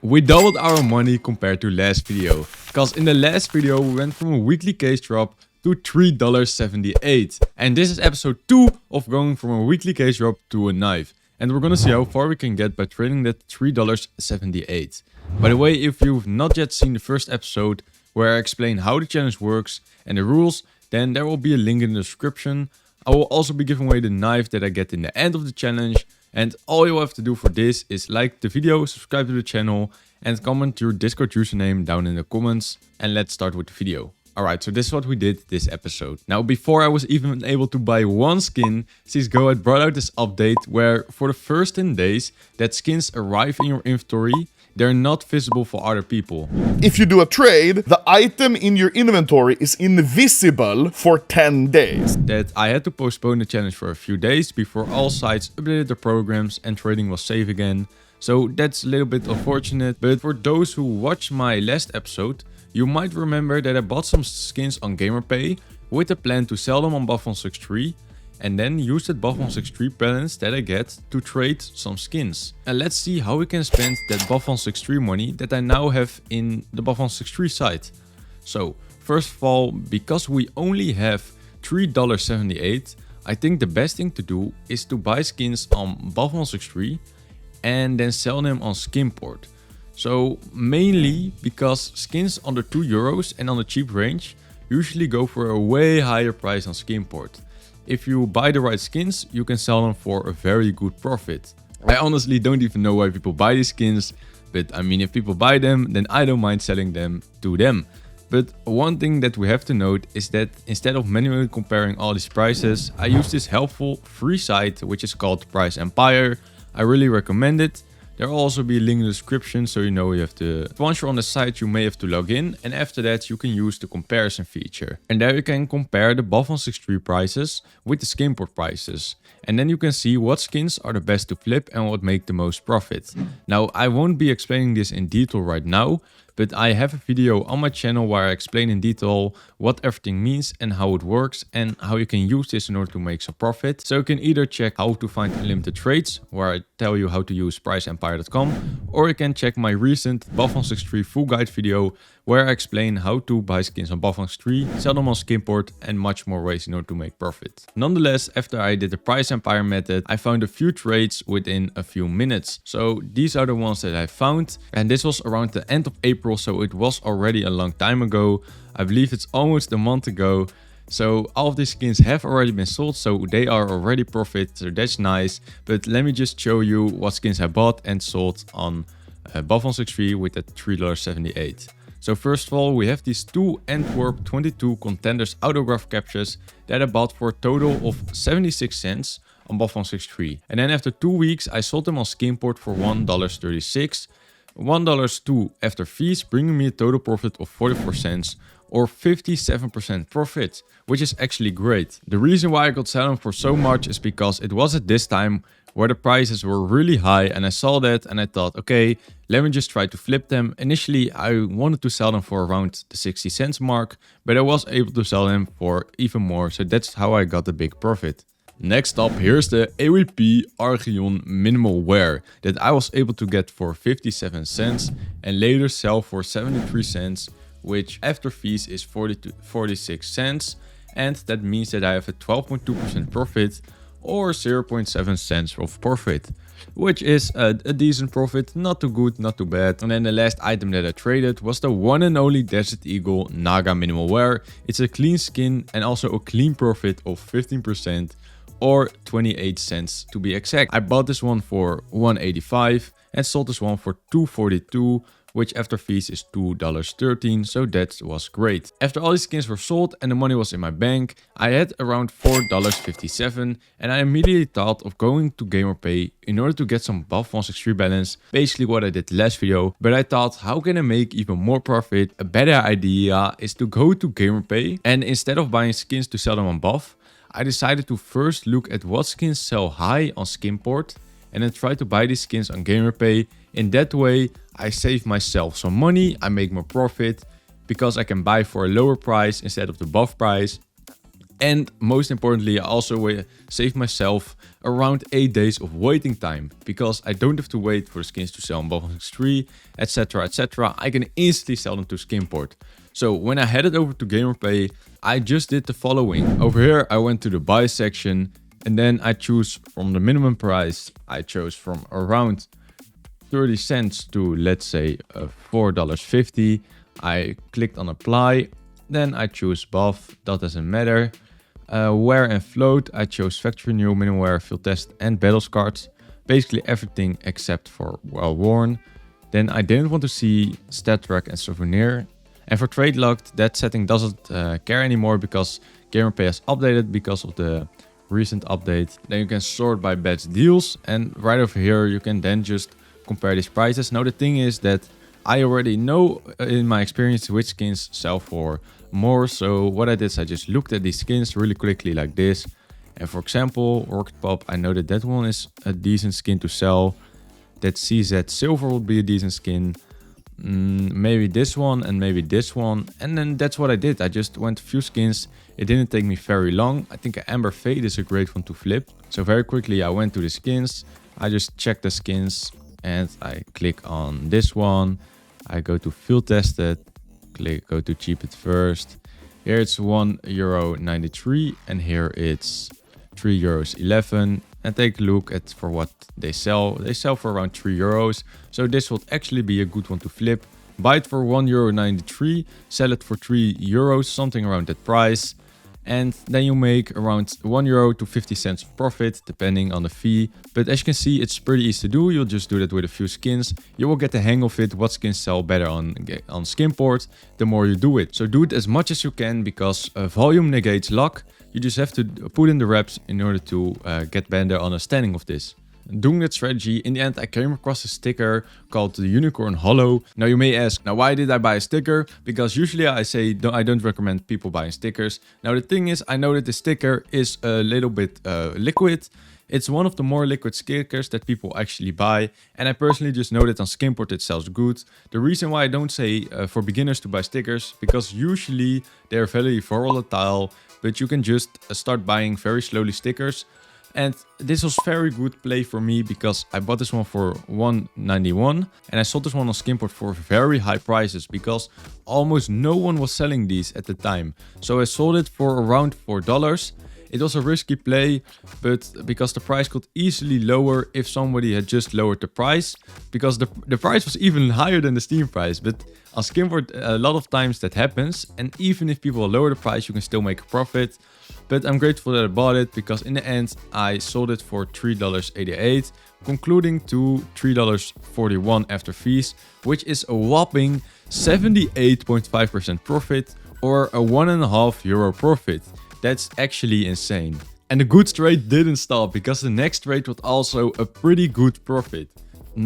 We doubled our money compared to last video, because in the last video we went from a weekly case drop to $3.78. And this is episode 2 of going from a weekly case drop to a knife. And we're gonna see how far we can get by trading that $3.78. By the way, if you've not yet seen the first episode where I explain how the challenge works and the rules, then there will be a link in the description. I will also be giving away the knife that I get in the end of the challenge. And all you have to do for this is like the video, subscribe to the channel and comment your Discord username down in the comments. And let's start with the video. Alright, so this is what we did this episode. Now, before I was even able to buy one skin, CSGO had brought out this update where for the first 10 days that skins arrive in your inventory, they're not visible for other people. If you do a trade, the item in your inventory is invisible for 10 days. That I had to postpone the challenge for a few days before all sites updated their programs and trading was safe again. So that's a little bit unfortunate, but for those who watched my last episode, you might remember that I bought some skins on GamerPay with the plan to sell them on buff163 and then use that buff163 balance that I get to trade some skins. And let's see how we can spend that buff163 money that I now have in the buff163 site. So first of all, because we only have $3.78, I think the best thing to do is to buy skins on buff163 and then sell them on Skinport. So mainly because skins under €2 and on the cheap range usually go for a way higher price on Skinport. If you buy the right skins, you can sell them for a very good profit. I honestly don't even know why people buy these skins, but I mean, if people buy them, then I don't mind selling them to them. But one thing that we have to note is that instead of manually comparing all these prices, I use this helpful free site which is called Price Empire. I really recommend it. There will also be a link in the description, so you know you have to. Once you're on the site, you may have to log in, and after that you can use the comparison feature. And there you can compare the buff163 prices with the Skinport prices. And then you can see what skins are the best to flip and what make the most profit. Now, I won't be explaining this in detail right now, but I have a video on my channel where I explain in detail what everything means and how it works and how you can use this in order to make some profit. So you can either check how to find unlimited trades, where I tell you how to use priceempire.com, or you can check my recent buff163 full guide video where I explain how to buy skins on buff163, sell them on Skinport and much more ways in order to make profit. Nonetheless, after I did the Price Empire method, I found a few trades within a few minutes. So these are the ones that I found, and this was around the end of April, so it was already a long time ago. I believe it's almost a month ago. So all of these skins have already been sold, so they are already profit, so that's nice. But let me just show you what skins I bought and sold on buff163 with that $3.78. So first of all, we have these two Antwerp 22 Contenders autograph captures that I bought for a total of 76 cents on buff163. And then after 2 weeks, I sold them on Skinport for $1.36. $1.02 after fees, bringing me a total profit of 44 cents or 57% profit, which is actually great. The reason why I got selling for so much is because it was at this time where the prices were really high, and I saw that and I thought, okay, let me just try to flip them. Initially, I wanted to sell them for around the 60 cents mark, but I was able to sell them for even more, so that's how I got the big profit. Next up, here's the AWP Archeon Minimal Wear that I was able to get for 57 cents and later sell for 73 cents, which after fees is 46 cents. And that means that I have a 12.2% profit or 0.7 cents of profit, which is a decent profit, not too good, not too bad. And then the last item that I traded was the one and only Desert Eagle Naga Minimal Wear. It's a clean skin and also a clean profit of 15%. Or 28 cents to be exact. I bought this one for $1.85 and sold this one for $2.42, which after fees is $2.13, so that was great. After all these skins were sold and the money was in my bank, I had around $4.57 and I immediately thought of going to GamerPay in order to get some buff163 balance, basically what I did last video. But I thought, how can I make even more profit? A better idea is to go to GamerPay, and instead of buying skins to sell them on buff, I decided to first look at what skins sell high on Skinport and then try to buy these skins on GamerPay. In that way, I save myself some money, I make more profit because I can buy for a lower price instead of the buff price. And most importantly, I also save myself around 8 days of waiting time, because I don't have to wait for the skins to sell on Box 3, etc, etc. I can instantly sell them to Skinport. So when I headed over to GamerPay, I just did the following. Over here, I went to the buy section, and then I choose from the minimum price. I chose from around 30 cents to, let's say, $4.50. I clicked on apply. Then I choose buff, that doesn't matter. Wear and float, I chose factory new, minimum wear, field test and battles cards. Basically everything except for well worn. Then I didn't want to see stat track and souvenir. And for trade locked, that setting doesn't care anymore, because GamerPay has updated because of the recent update. Then you can sort by best deals, and right over here you can then just compare these prices. Now the thing is that I already know in my experience which skins sell for more. So what I did is I just looked at these skins really quickly like this. And for example, Rocket Pop, I know that that one is a decent skin to sell. That CZ Silver will be a decent skin. Maybe this one and maybe this one. And then that's what I did. I just went a few skins. It didn't take me very long. I think Amber Fade is a great one to flip. So very quickly I went to the skins. I just checked the skins and I click on this one. I go to field tested, go to cheap it first. Here it's €1.93 and here it's €3.11. And take a look at for what they sell. They sell for around €3. So this would actually be a good one to flip. Buy it for €1.93, sell it for €3, something around that price. And then you make around €1 to 50 cents profit, depending on the fee. But as you can see, it's pretty easy to do. You'll just do that with a few skins. You will get the hang of it, what skins sell better on Skinport, the more you do it. So do it as much as you can, because volume negates luck. You just have to put in the reps in order to get better understanding of this. Doing that strategy, in the end I came across a sticker called the Unicorn Hollow. Now you may ask, now why did I buy a sticker? Because usually I say I don't recommend people buying stickers. Now the thing is, I know that the sticker is a little bit liquid. It's one of the more liquid stickers that people actually buy. And I personally just know that on Skinport it sells good. The reason why I don't say for beginners to buy stickers, because usually they're very volatile, but you can just start buying very slowly stickers. And this was very good play for me, because I bought this one for $1.91 and I sold this one on Skinport for very high prices, because almost no one was selling these at the time. So I sold it for around $4. It was a risky play, but because the price could easily lower if somebody had just lowered the price, because the price was even higher than the Steam price. But on Skinport, a lot of times that happens, and even if people lower the price, you can still make a profit. But I'm grateful that I bought it, because in the end I sold it for $3.88, concluding to $3.41 after fees, which is a whopping 78.5% profit, or a €1.5 profit. That's actually insane. And the good trade didn't stop, because the next trade was also a pretty good profit.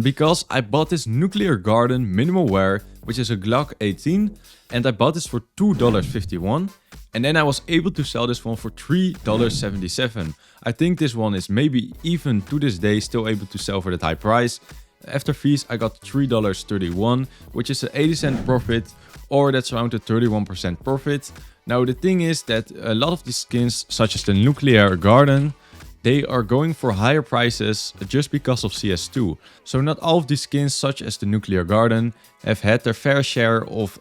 Because I bought this Nuclear Garden minimal wear, which is a Glock 18, and I bought this for $2.51. And then I was able to sell this one for $3.77. I think this one is maybe even to this day still able to sell for that high price. After fees, I got $3.31, which is an 80-cent profit, or that's around a 31% profit. Now the thing is that a lot of these skins, such as the Nuclear Garden, they are going for higher prices just because of CS2. So not all of these skins, such as the Nuclear Garden, have had their fair share of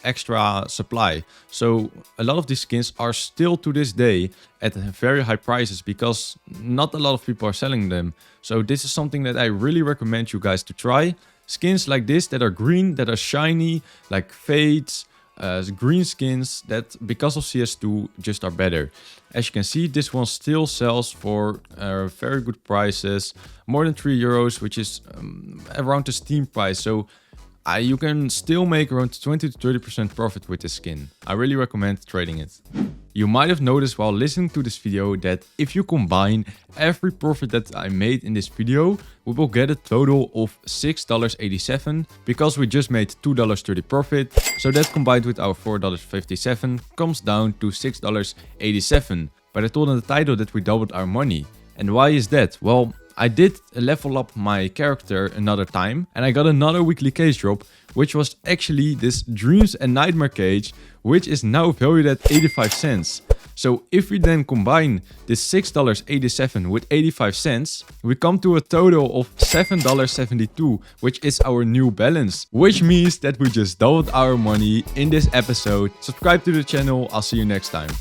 extra supply. So a lot of these skins are still to this day at very high prices, because not a lot of people are selling them. So this is something that I really recommend you guys to try. Skins like this that are green, that are shiny, like Fades, green skins that because of CS2 just are better. As you can see, this one still sells for very good prices, more than €3, which is around the Steam price. So you can still make around 20 to 30% profit with this skin. I really recommend trading it. You might have noticed while listening to this video that if you combine every profit that I made in this video, we will get a total of $6.87, because we just made $2.30 profit. So that combined with our $4.57 comes down to $6.87. But I told in the title that we doubled our money. And why is that? Well, I did level up my character another time and I got another weekly cage drop, which was actually this Dreams and Nightmare cage, which is now valued at 85 cents. So if we then combine this $6.87 with 85 cents, we come to a total of $7.72, which is our new balance, which means that we just doubled our money in this episode. Subscribe to the channel, I'll see you next time.